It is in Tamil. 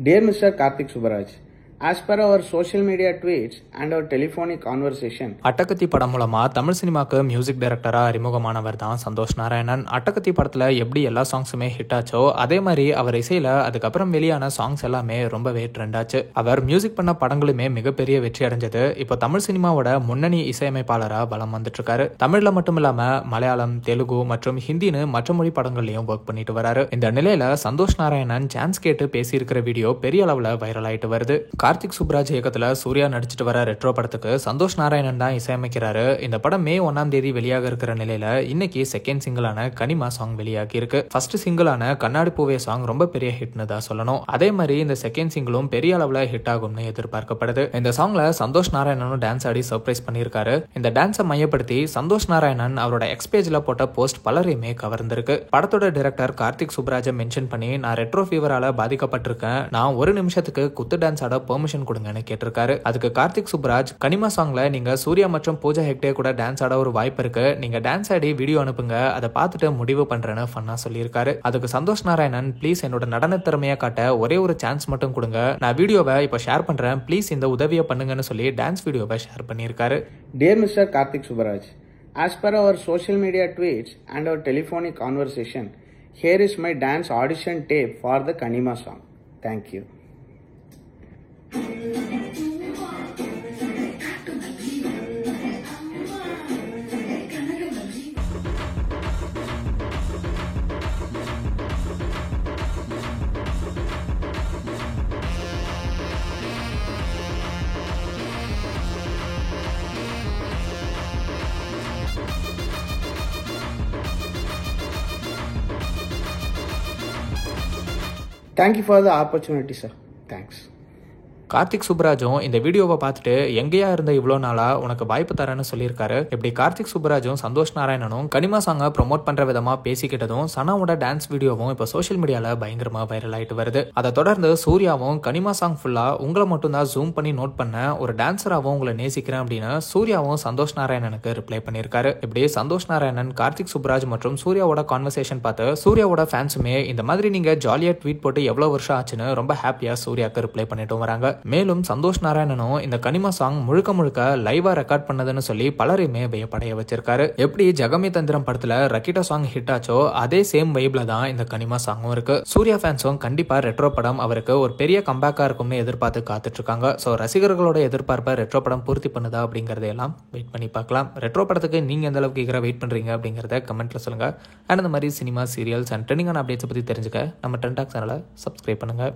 Dear Mr. Karthik Subbaraj, as per our social media tweets and our telephonic conversation, அட்டகத்தி படம் மூலமா தமிழ் சினிமாக்கு மியூசிக் டைரக்டரா அறிமுகமானவர் தான் சந்தோஷ் நாராயணன். அட்டகத்தி படத்துல எப்படி எல்லா சாங்ஸுமே ஹிட் ஆச்சோ அதே மாதிரி அவர் இசையில அதுக்கப்புறம் வெளியான சாங்ஸ் எல்லாமே ரொம்பவே ட்ரெண்ட் ஆச்சு. அவர் மியூசிக் பண்ண படங்களுமே மிகப்பெரிய வெற்றி அடைஞ்சது. இப்போ தமிழ் சினிமாவோட முன்னணி இசையமைப்பாளரா பலம் வந்துட்டு இருக்காரு. தமிழ்ல மட்டும் இல்லாம மலையாளம், தெலுங்கு மற்றும் ஹிந்தின்னு மற்ற மொழி படங்கள்லயும் ஒர்க் பண்ணிட்டு வராரு. இந்த நிலையில சந்தோஷ் நாராயணன் சான்ஸ் கேட்டு பேசியிருக்கிற வீடியோ பெரிய அளவுல வைரல் ஆயிட்டு வருது. கார்த்திக் சுப்ராஜ் இயக்கத்துல சூர்யா நடிச்சிட்டு வர ரெட்ரோ படத்துக்கு சந்தோஷ் நாராயணன் தான் இசையமைக்கிறாரு. இந்த படம் மே 1ஆம் தேதி வெளியாக இருக்கிற நிலையில இன்னைக்கு செகண்ட் சிங்கிளான கனிமா சாங் வெளியாகி இருக்கு. ஃபர்ஸ்ட் சிங்கிளான கண்ணாடி பூவே சாங் ரொம்ப பெரிய ஹிட்னு தான் சொல்லணும். அதே மாதிரி இந்த செகண்ட் சிங்கிளும் பெரிய அளவுல ஹிட் ஆகும்னு எதிர்பார்க்கப்படுது. இந்த சாங்ல சந்தோஷ் நாராயணனும் டான்ஸ் ஆடி சர்ப்ரைஸ் பண்ணியிருக்காரு. இந்த டான்ஸை மையப்படுத்தி சந்தோஷ் நாராயணன் அவரோட எக்ஸ் பேஜ்ல போட்ட போஸ்ட் பலரையுமே கவர்ந்திருக்கு. படத்தோட டைரக்டர் கார்த்திக் சுப்ராஜை மென்ஷன் பண்ணி, நான் ரெட்ரோ ஃபீவரால பாதிக்கப்பட்டிருக்கேன், நான் ஒரு நிமிஷத்துக்கு குத்து டான்ஸ் ஆட பெர்மிஷன் கொடுங்கன்னு கேட்டிருக்காரு. அதுக்கு கார்த்திக் சுப்ராஜ், கனிமா சாங்ல நீங்க சூர்யா மற்றும் பூஜா ஹெக்டே கூட டான்ஸ் ஆட ஒரு வாய்ப்பு இருக்கு, நீங்க டான்ஸ் ஆடி வீடியோ அனுப்புங்க, அதை பார்த்துட்டு முடிவு பண்றேன்னு ஃபன்னா சொல்லியிருக்காரு. அதுக்கு சந்தோஷ் நாராயணன், ப்ளீஸ் என்னோட நடன திறமையை காட்ட ஒரே ஒரு சான்ஸ் மட்டும் கொடுங்க, நான் வீடியோவை இப்போ ஷேர் பண்றேன், ப்ளீஸ் இந்த உதவியை பண்ணுங்கன்னு சொல்லி டான்ஸ் வீடியோவை ஷேர் பண்ணியிருக்காரு. Dear Mr. Karthik Subbaraj, as per our social media tweets and our telephonic conversation, here is my dance audition tape for the Kanima song. Thank you. Thank you for the opportunity, sir. Thanks. Karthik சுப்ராஜும் இந்த வீடியோவை பார்த்துட்டு எங்கேயா இருந்த இவ்வளோ நாளா உனக்கு வாய்ப்பு தரேன்னு சொல்லியிருக்காரு. இப்படி கார்த்திக் சுப்ராஜும் சந்தோஷ் நாராயணனும் கனிமா சாங்கை ப்ரொமோட் பண்ற விதமா பேசிக்கிட்டதும் சனாவோட டான்ஸ் வீடியோவும் இப்போ சோஷியல் மீடியால பயங்கரமா வைரல் ஆயிட்டு வருது. அதை தொடர்ந்து சூர்யாவும் கனிமா சாங் ஃபுல்லா உங்களை மட்டும் தான் ஜூம் பண்ணி நோட் பண்ண, ஒரு டான்சராகவும் உங்களை நேசிக்கிறேன் அப்படின்னு சூர்யாவும் சந்தோஷ் நாராயணனுக்கு ரிப்ளை பண்ணியிருக்காரு. இப்படி சந்தோஷ் நாராயணன், கார்த்திக் சுப்ராஜ் மற்றும் சூர்யாவோட கான்வர்சேஷன் பார்த்து சூர்யாவோட ஃபேன்ஸுமே இந்த மாதிரி நீங்க ஜாலியா ட்வீட் போட்டு எவ்வளவு வருஷம் ஆச்சுன்னு ரொம்ப ஹாப்பியா சூர்யாக்கு ரிப்ளை பண்ணிட்டு வராங்க. மேலும் சந்தோஷ் நாராயணனும் இந்த கனிமா சாங் முழுக்க முழுக்க லைவா ரெக்கார்ட் பண்ணதுன்னு சொல்லி பலரையுமே வியப்படைய வச்சிருக்காரு. எப்படி ஜகமே தந்திரம் படத்துல ரக்கிட்டா சாங் ஹிட் ஆச்சோ அதே சேம் வைப்ல தான் இந்த கனிமா சாங்கும் இருக்கு. சூர்யா ஃபேன்ஸும் கண்டிப்பா ரெட்ரோ படம் அவருக்கு ஒரு பெரிய கம்பேக்கா இருக்கும்னு எதிர்பார்த்து காத்துட்டு இருக்காங்க. ஸோ ரசிகர்களோட எதிர்பார்ப்பை ரெட்ரோ படம் பூர்த்தி பண்ணுதா அப்படிங்கறதையெல்லாம் வெயிட் பண்ணி பார்க்கலாம். ரெட்ரோ படத்துக்கு நீங்க எந்த அளவுக்கு வெயிட் பண்றீங்க அப்படிங்கறத கமெண்ட்ல சொல்லுங்க. அண்ட் இந்த மாதிரி சினிமா, சீரியல்ஸ் அண்ட் ட்ரெண்டிங்கான அப்டேட்ஸ் பத்தி தெரிஞ்சுக்க நம்ம ட்ரெண்ட் டாக் சேனலை சப்ஸ்கிரைப் பண்ணுங்க.